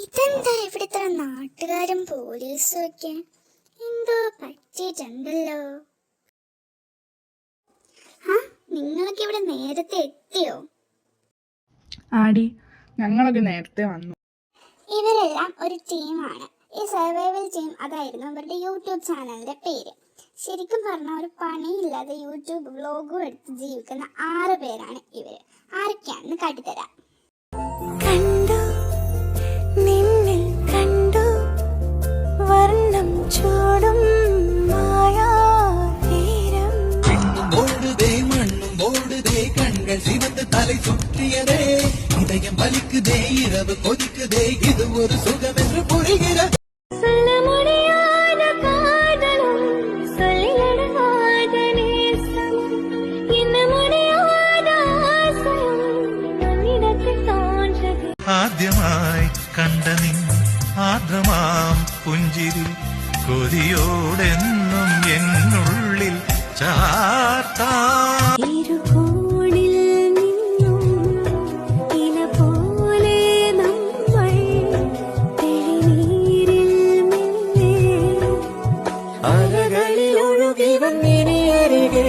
ഇതെന്താ ഇവിടെ ഇത്ര നാട്ടുകാരും പോലീസും ഒക്കെ? എന്തോ പറ്റിയിട്ടുണ്ടല്ലോ. നിങ്ങളൊക്കെ ഇവിടെ നേരത്തെ എത്തിയോ? ആടി, ഞങ്ങളൊക്കെ നേരത്തെ വന്നു. ഇവരെല്ലാം ഒരു ടീമാണ്. ഈ സർവൈവൽ ടീം അതായിരുന്നു അവരുടെ യൂട്യൂബ് ചാനലിന്റെ പേര്. ശരിക്കും പറഞ്ഞാൽ ഒരു പണിയില്ലാതെ യൂട്യൂബ് വ്ലോഗും എടുത്ത് ജീവിക്കുന്ന 6 പേരാണ് ഇവര്. ആരൊക്കെയാണെന്ന് കാട്ടിത്തരാം. കണ്ടു നിന്നിൽ കണ്ടു വർണ്ണം ചൂടും മായാതീരം ഓടുതേ മണ്ണും ഓടുതേ കണ്ണുകൾ சிவந்து தலை சுற்றியதே இதயம் வலிக்குதே இரவு கொதிக்குதே இது ஒரு சுகம் என்று புரிகிறது சொல்ல முடியாத காதலும் சொல்லிடவாத நேசமும் என்ன முடியாத ஆசையும் நம்மிடத்தில் தோன்றது ആദ്യമായി കണ്ട നിൻ ആദ്യമാം പുഞ്ചിരി കൊതിയോടെന്നും എന്നുള്ളിൽ ചാർത്താ ഇരുകോണിൽ നിന്നും ഇല പോലെ നമ്മൾ തെളിനീരിൽ മെല്ലെ അലകളിൽ ഒഴുകി വന്നിനി അരികെ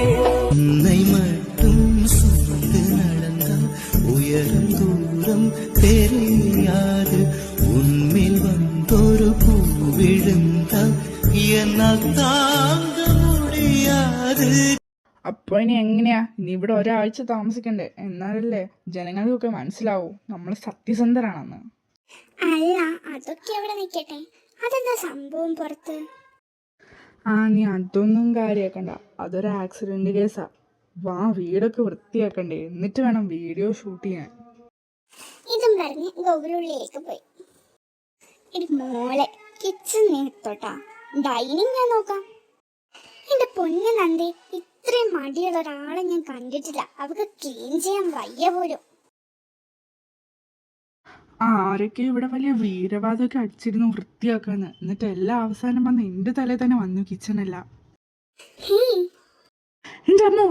உன்னை மட்டும் சுமந்து நடந்தால் உயரம் தூரம் தெரியாது உன்மேல் வந்தொரு பூ விழுந்தால் എന്നാൽ താങ്ക മുടിയാതെ. അപ്പൊ ഇനി എങ്ങനെയാ? ഇനി ഇവിടെ ഒരാഴ്ച താമസിക്കണ്ടേ? എന്നാലല്ലേ ജനങ്ങൾക്കൊക്കെ മനസ്സിലാവൂ നമ്മൾ സത്യസന്ധരാണെന്ന്. അല്ല, അതൊക്കെ അവിടെ നിൽക്കട്ടെ. അതെന്താ സംഭവം പുറത്ത്? നീ അതൊന്നും കാര്യാക്കണ്ട. അതൊരു ആക്സിഡന്റ് കേസാ. വാ, വീടൊക്കെ വൃത്തിയാക്കണ്ടേ, എന്നിട്ട് വേണം വീഡിയോ ഷൂട്ട് ചെയ്യാൻ. ഇതും പറഞ്ഞ് ഗൗരുള്ളിലേക്ക് പോയി. എടി മോളെ, കിച്ചൺ നേരത്തോട്ടാ, ഡൈനിങ് ഞാൻ നോക്കാം. എന്റെ പൊന്നു നന്ദി, ഇത്രയും മടിയുള്ള ഒരാളെ ഞാൻ കണ്ടിട്ടില്ല. അവർക്ക് ക്ലീൻ ചെയ്യാൻ വയ്യ പോലും. ആരൊക്കെ ഇവിടെ വലിയ വീരവാദമൊക്കെ അടിച്ചിരുന്നു വൃത്തിയാക്കാന്ന്. എന്നിട്ട് എല്ലാം അവസാനം വന്ന് എന്റെ തലയിൽ തന്നെ വന്നു കിച്ചണല്ല. എന്റെ അമ്മോ,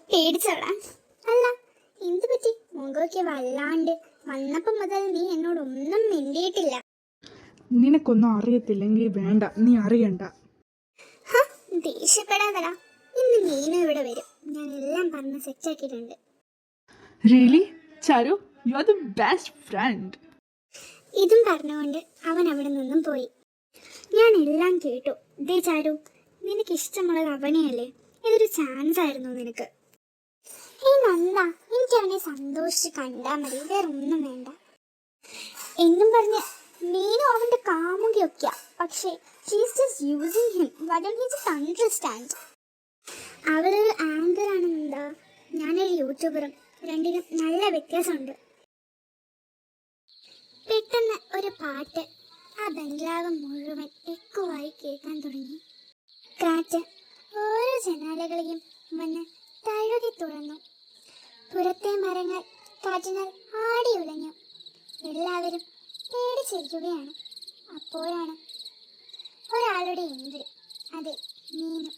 പേടിച്ചോടാ. അല്ല, എന്ത് പറ്റി? മുഖമൊക്കെ വല്ലാണ്ട്. വന്നപ്പം മുതൽ നീ എന്നോടൊന്നും മിണ്ടിയിട്ടില്ല. നിനക്കൊന്നും അറിയത്തില്ലെങ്കിൽ വേണ്ട, നീ അറിയണ്ട. ദേഷ്യപ്പെടാതടാ. ഇന്ന് മീനും ഇവിടെ വരും. ഞാൻ എല്ലാം പറഞ്ഞ് സെറ്റാക്കിയിട്ടുണ്ട്. Really Charu, you are the best friend. ഇതും പറഞ്ഞുകൊണ്ട് അവൻ അവിടെ നിന്നും പോയി. ഞാൻ എല്ലാം കേട്ടു. ദേ ചാരു, നിനക്ക് ഇഷ്ടമുള്ളത് അവനെയല്ലേ? ഇതൊരു ചാൻസ് ആയിരുന്നു നിനക്ക്. നന്ദ, എനിക്ക് അവനെ സന്തോഷിച്ച് കണ്ടാൽ മതി, വേറെ ഒന്നും വേണ്ട എന്നും പറഞ്ഞ് മീനും അവന്റെ കാമുകിയൊക്കെയാ. പക്ഷേ she's just using him. Why don't he just understand? അവളൊരു ആങ്കർ ആണ് നന്ദ, ഞാനൊരു യൂട്യൂബറും. രണ്ടിനും നല്ല വ്യത്യാസമുണ്ട്. പെട്ടെന്ന് ഒരു പാട്ട് ആ ബംഗ്ലാവ് മുഴുവൻ എക്കുവായി കേൾക്കാൻ തുടങ്ങി. കാറ്റ് ഓരോ ജനാലകളെയും വന്ന് തഴുകി തുറന്നു. പുറത്തെ മരങ്ങൾ കാറ്റിനാൽ ആടി ഉലഞ്ഞു. എല്ലാവരും പേടിച്ചിരിക്കുകയാണ്. അപ്പോഴാണ് ഒരാളുടെ എൻട്രി. അതെ, മീനു.